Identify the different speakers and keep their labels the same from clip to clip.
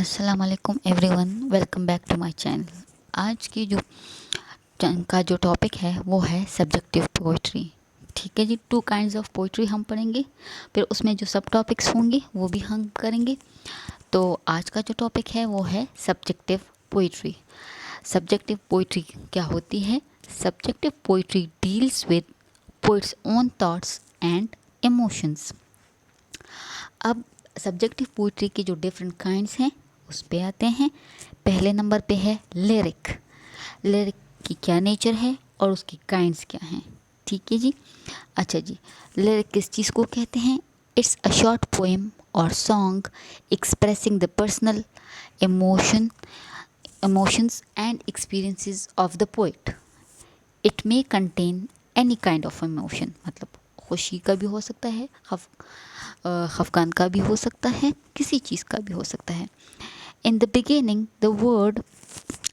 Speaker 1: अस्सलाम वालेकुम everyone, welcome back to my channel. आज की जो टॉपिक है वो है सब्जेक्टिव पोइट्री। ठीक है जी, टू काइंड्स ऑफ पोइट्री हम पढ़ेंगे, फिर उसमें जो सब टॉपिक्स होंगे वो भी हम करेंगे। तो आज का जो टॉपिक है वो है सब्जेक्टिव पोइट्री। सब्जेक्टिव पोइट्री क्या होती है? Subjective poetry deals with poets own thoughts and emotions. अब सब्जेक्टिव पोइट्री के जो डिफरेंट काइंड्स हैं उस पे आते हैं। पहले नंबर पे है लिरिक। लिरिक की क्या नेचर है और उसकी काइंड्स क्या हैं? ठीक है जी। अच्छा जी, लिरिक किस चीज़ को कहते हैं? इट्स अ शॉर्ट पोएम और song expressing the personal emotion emotions and experiences of the poet. It may contain any kind of emotion, मतलब खुशी का भी हो सकता है, खफकान का भी हो सकता है, किसी चीज़ का भी हो सकता है। In the beginning, the word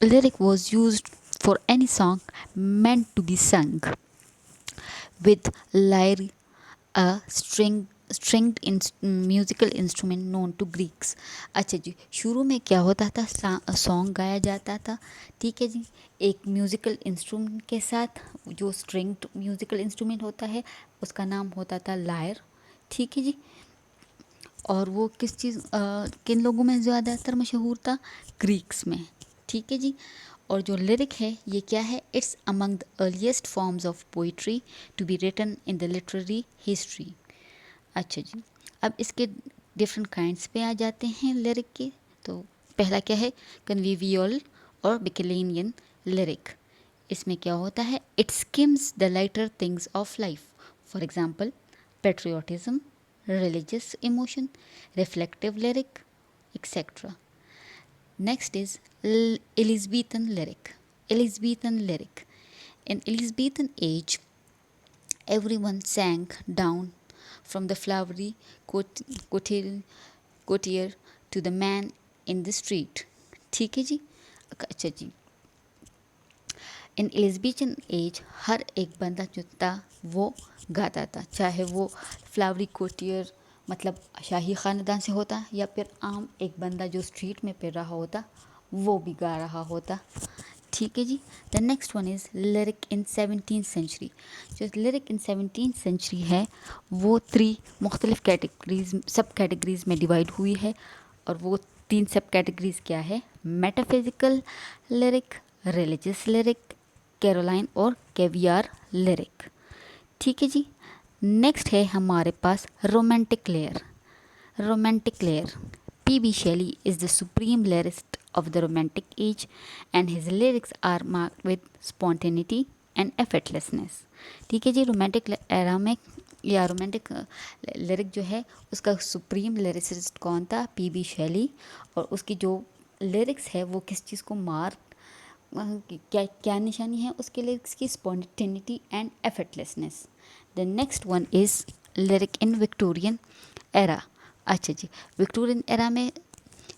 Speaker 1: lyric was used for any song meant to be sung with lyre, a stringed musical instrument known to Greeks. अच्छा जी, शुरू में क्या होता था? सॉन्ग गाया जाता था, ठीक है जी, एक म्यूज़िकल इंस्ट्रूमेंट के साथ। जो स्ट्रिंग्ड म्यूज़िकल इंस्ट्रूमेंट होता है उसका नाम होता था लायर। ठीक है जी। और वो किन लोगों में ज़्यादातर मशहूर था? ग्रीक्स में। ठीक है जी। और जो लिरिक है ये क्या है? It's among the earliest forms of poetry to be written in the literary history. अच्छा जी, अब इसके डिफरेंट काइंड्स पे आ जाते हैं लिरिक के। तो पहला क्या है? कन्विवियल और बिकलेनियन लिरिक। इसमें क्या होता है? It schemes the lighter things of life, for example patriotism, religious emotion, reflective lyric, etc. Next is Elizabethan lyric. Elizabethan lyric. In Elizabethan age, everyone sank down from the flowery courtier to the man in the street. ठीक है जी। अच्छा जी, इन Elizabethan as हर एक बंदा जो था वो गाता था, चाहे वो फ्लावरी कोटियर मतलब शाही ख़ानदान से होता या फिर आम एक बंदा जो स्ट्रीट में फिर रहा होता वो भी गा रहा होता। ठीक है जी। The next one is lyric in 17th century. जो लिरिक इन 17th सेंचुरी है वो 3 मुख्तलिफ सब कैटेगरीज़ में डिवाइड हुई है। और वो 3 सब कैटेगरीज़ क्या है? Metaphysical lyric, religious lyric, Caroline और कैवियर लिरिक। ठीक है जी। नेक्स्ट है हमारे पास romantic layer. Romantic layer, P.B. Shelley is the supreme lyricist of the Romantic age, and his lyrics are marked with spontaneity and effortlessness. ठीक है जी। Romantic era में या रोमांटिक लिरिक जो है उसका सुप्रीम लिरिसिस्ट कौन था? P.B. Shelley। और उसकी जो लिरिक्स है वो किस चीज़ को क्या क्या निशानी है उसके लिरिक्स की? Spontaneity and effortlessness. The next one is lyric in Victorian era. अच्छा जी, विक्टोरियन एरा में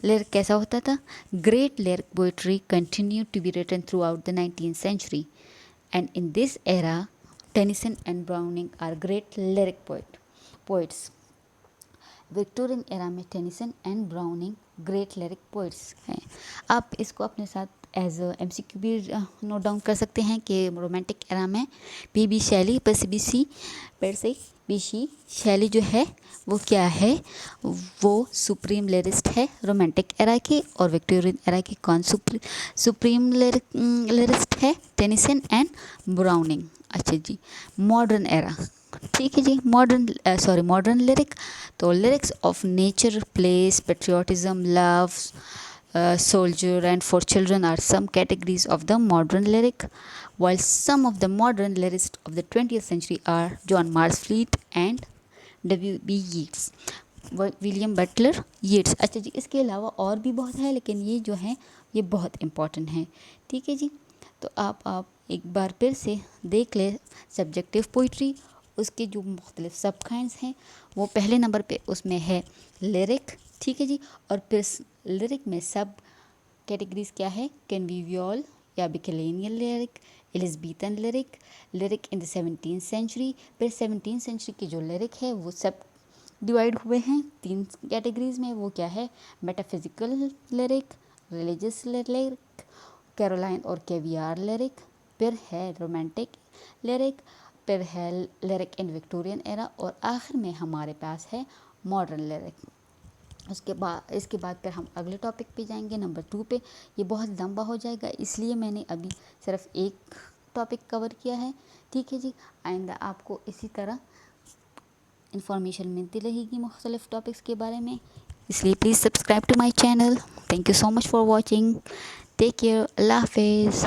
Speaker 1: लिरिक कैसा होता था? Great lyric poetry continue to be written throughout the 19th century, and in this era Tennyson and Browning are great lyric poets. Victorian era में Tennyson and Browning great lyric poets हैं। आप इसको अपने साथ as MCQ भी note down कर सकते हैं कि रोमांटिक एरा में P.B. शैली शैली जो है वो क्या है? वो सुप्रीम लिरिस्ट है रोमांटिक एरा की। और विक्टोरियन एरा की कौन सुप्रीम लिरिस्ट है? Tennyson and browning. अच्छा जी, मॉडर्न एरा। ठीक है जी, मॉडर्न लिरिक। तो lyrics of nature, place, patriotism, love, soldier and for children are some categories of the modern lyric, while some of the modern lyrics of the 20th century are John Marsfleet and W.B. Yeats, William Butler Yeats. अच्छा जी, इसके अलावा और भी बहुत है लेकिन ये जो है ये बहुत इम्पॉर्टेंट है। ठीक है जी। तो आप एक बार फिर से देख ले सब्जेक्टिव पोइट्री, उसके जो मुख्तलिफ सब काइंड्स हैं। वो पहले नंबर पे उसमें है लिरिक। ठीक है जी। और फिर लिरिक में सब कैटेगरीज क्या है? कन्विवियल या bacchanalian lyric, Elizabethan lyric, lyric in the 17th century. फिर 17th सेंचुरी की जो लिरिक है वो सब डिवाइड हुए हैं 3 कैटेगरीज में। वो क्या है? Metaphysical lyric, religious lyric, Caroline और कैवियार लिरिक, फिर है रोमांटिक लिरिक, फिर है लिरिक इन विक्टोरियन एरा, और आखिर में हमारे पास है मॉडर्न लिरिक। इसके बाद फिर हम अगले टॉपिक पे जाएंगे, नंबर 2 पे। ये बहुत लंबा हो जाएगा, इसलिए मैंने अभी सिर्फ एक टॉपिक कवर किया है। ठीक है जी, आइंदा आपको इसी तरह इंफॉर्मेशन मिलती रहेगी मुख्तलिफ टॉपिक्स के बारे में, इसलिए please subscribe to my channel. Thank you so much for watching. Take care. Allah हाफिज़।